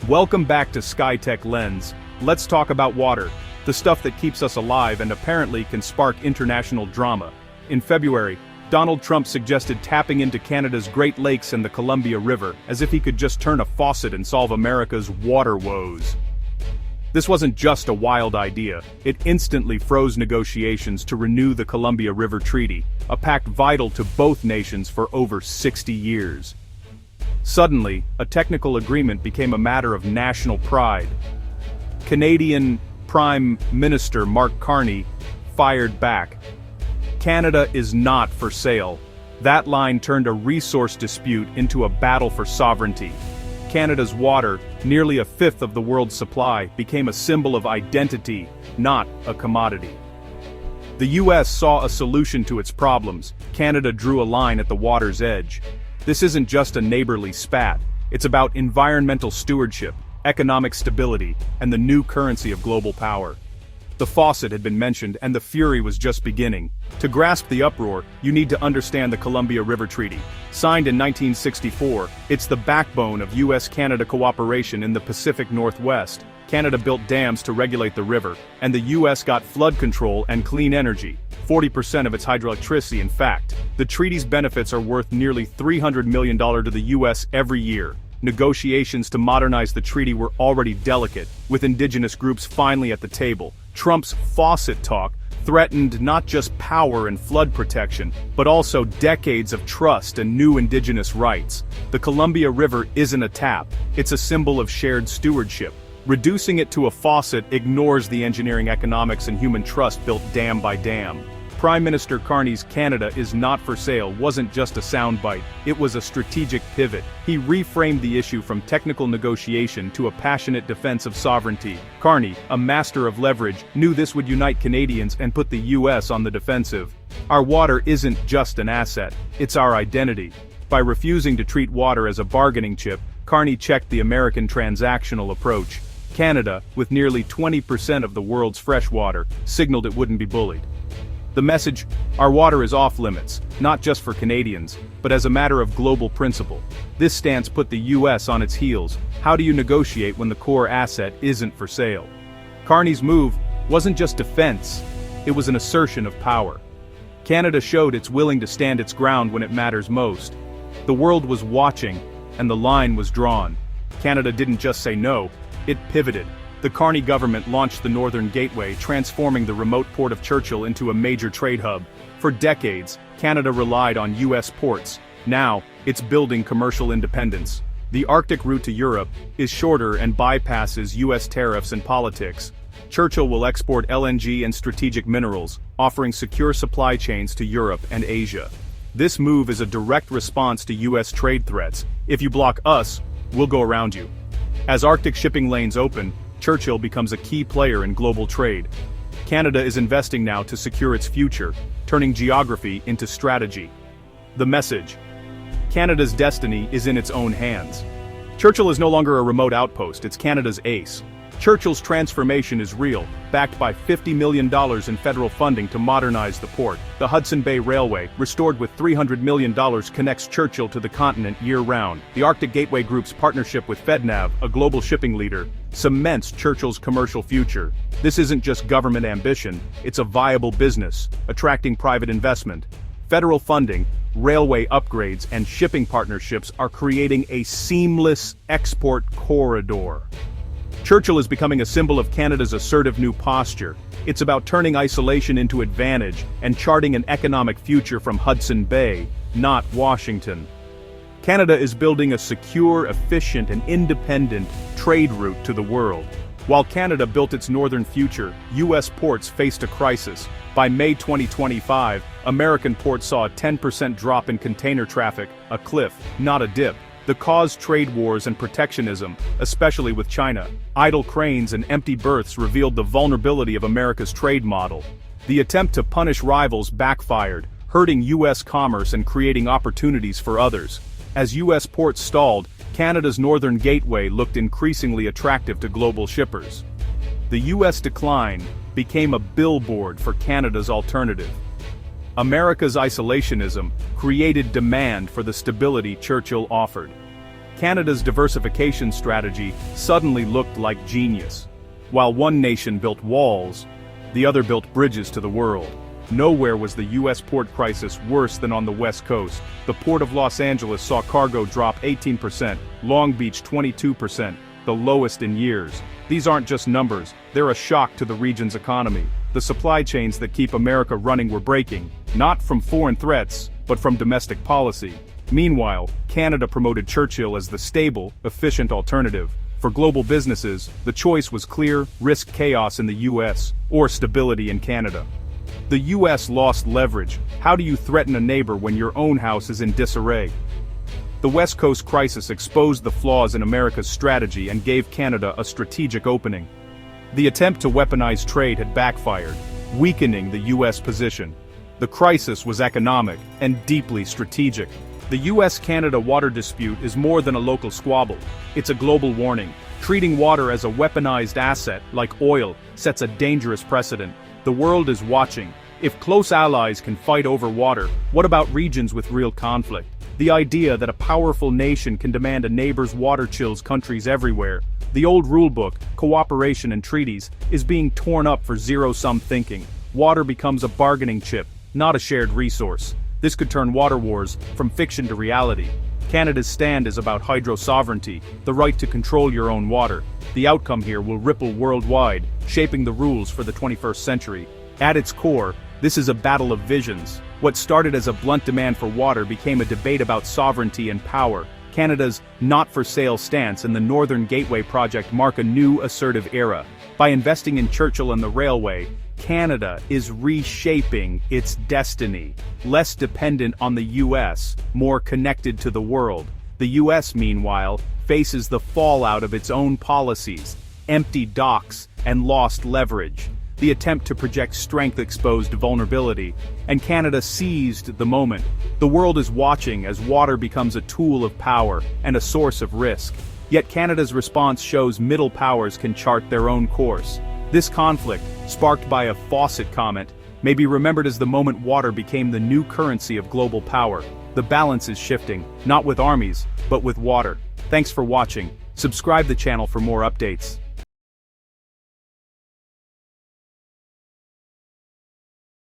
Welcome back to Skytech-Lens. Let's talk about water, the stuff that keeps us alive and apparently can spark international drama. In February, Donald Trump suggested tapping into Canada's Great Lakes and the Columbia River, as if he could just turn a faucet and solve America's water woes. This wasn't just a wild idea, it instantly froze negotiations to renew the Columbia River Treaty, a pact vital to both nations for over 60 years. Suddenly, a technical agreement became a matter of national pride. Canadian Prime Minister Mark Carney fired back. Canada is not for sale. That line turned a resource dispute into a battle for sovereignty. Canada's water, nearly a fifth of the world's supply, became a symbol of identity, not a commodity. The US saw a solution to its problems. Canada drew a line at the water's edge. This isn't just a neighborly spat, it's about environmental stewardship, economic stability, and the new currency of global power. The faucet had been mentioned, and the fury was just beginning. To grasp the uproar, you need to understand the Columbia River Treaty. Signed in 1964, it's the backbone of US-Canada cooperation in the Pacific Northwest. Canada built dams to regulate the river, and the US got flood control and clean energy, 40% of its hydroelectricity in fact. The treaty's benefits are worth nearly $300 million to the US every year. Negotiations to modernize the treaty were already delicate, with indigenous groups finally at the table. Trump's faucet talk threatened not just power and flood protection, but also decades of trust and new indigenous rights. The Columbia River isn't a tap, it's a symbol of shared stewardship. Reducing it to a faucet ignores the engineering, economics, and human trust built dam by dam. Prime Minister Carney's "Canada is not for sale" wasn't just a soundbite, it was a strategic pivot. He reframed the issue from technical negotiation to a passionate defense of sovereignty. Carney, a master of leverage, knew this would unite Canadians and put the US on the defensive. Our water isn't just an asset, it's our identity. By refusing to treat water as a bargaining chip, Carney checked the American transactional approach. Canada, with nearly 20% of the world's fresh water, signaled it wouldn't be bullied. The message, "Our water is off limits," not just for Canadians, but as a matter of global principle. This stance put the US on its heels. How do you negotiate when the core asset isn't for sale? Carney's move wasn't just defense, it was an assertion of power. Canada showed it's willing to stand its ground when it matters most. The world was watching, and the line was drawn. Canada didn't just say no, it pivoted. The Carney government launched the Northern Gateway, transforming the remote Port of Churchill into a major trade hub. For decades, Canada relied on US ports. Now, it's building commercial independence. The Arctic route to Europe is shorter and bypasses US tariffs and politics. Churchill will export LNG and strategic minerals, offering secure supply chains to Europe and Asia. This move is a direct response to US trade threats. If you block us, we'll go around you. As Arctic shipping lanes open, Churchill becomes a key player in global trade. Canada is investing now to secure its future, turning geography into strategy. The message: Canada's destiny is in its own hands. Churchill is no longer a remote outpost, it's Canada's ace. Churchill's transformation is real, backed by $50 million in federal funding to modernize the port. The Hudson Bay Railway, restored with $300 million, connects Churchill to the continent year-round. The Arctic Gateway Group's partnership with FedNav, a global shipping leader, cements Churchill's commercial future. This isn't just government ambition, it's a viable business, attracting private investment. Federal funding, railway upgrades, and shipping partnerships are creating a seamless export corridor. Churchill is becoming a symbol of Canada's assertive new posture. It's about turning isolation into advantage and charting an economic future from Hudson Bay, not Washington. Canada is building a secure, efficient, and independent trade route to the world. While Canada built its northern future, US ports faced a crisis. By May 2025, American ports saw a 10% drop in container traffic, a cliff, not a dip. The cause: trade wars and protectionism, especially with China. Idle cranes and empty berths revealed the vulnerability of America's trade model. The attempt to punish rivals backfired, hurting US commerce and creating opportunities for others. As US ports stalled, Canada's Northern Gateway looked increasingly attractive to global shippers. The US decline became a billboard for Canada's alternative. America's isolationism created demand for the stability Churchill offered. Canada's diversification strategy suddenly looked like genius. While one nation built walls, the other built bridges to the world. Nowhere was the U.S. port crisis worse than on the West Coast. The Port of Los Angeles saw cargo drop 18%, Long Beach 22%, the lowest in years. These aren't just numbers, they're a shock to the region's economy. The supply chains that keep America running were breaking, not from foreign threats, but from domestic policy. Meanwhile, Canada promoted Churchill as the stable, efficient alternative. For global businesses, the choice was clear: risk chaos in the U.S. or stability in Canada. The U.S. lost leverage. How do you threaten a neighbor when your own house is in disarray? The West Coast crisis exposed the flaws in America's strategy and gave Canada a strategic opening. The attempt to weaponize trade had backfired, weakening the U.S. position. The crisis was economic and deeply strategic. The U.S.-Canada water dispute is more than a local squabble. It's a global warning. Treating water as a weaponized asset, like oil, sets a dangerous precedent. The world is watching. If close allies can fight over water, what about regions with real conflict? The idea that a powerful nation can demand a neighbor's water chills countries everywhere. The old rulebook, cooperation and treaties, is being torn up for zero-sum thinking. Water becomes a bargaining chip, not a shared resource. This could turn water wars from fiction to reality. Canada's stand is about hydro-sovereignty, the right to control your own water. The outcome here will ripple worldwide, shaping the rules for the 21st century. At its core, this is a battle of visions. What started as a blunt demand for water became a debate about sovereignty and power. Canada's not-for-sale stance and the Northern Gateway project mark a new assertive era. By investing in Churchill and the railway, Canada is reshaping its destiny, less dependent on the U.S., more connected to the world. The U.S., meanwhile, faces the fallout of its own policies, empty docks, and lost leverage. The attempt to project strength exposed vulnerability, and Canada seized the moment. The world is watching as water becomes a tool of power and a source of risk. Yet Canada's response shows middle powers can chart their own course. This conflict, sparked by a Faucet comment, may be remembered as the moment water became the new currency of global power. The balance is shifting, not with armies, but with water. Thanks for watching. Subscribe the channel for more updates.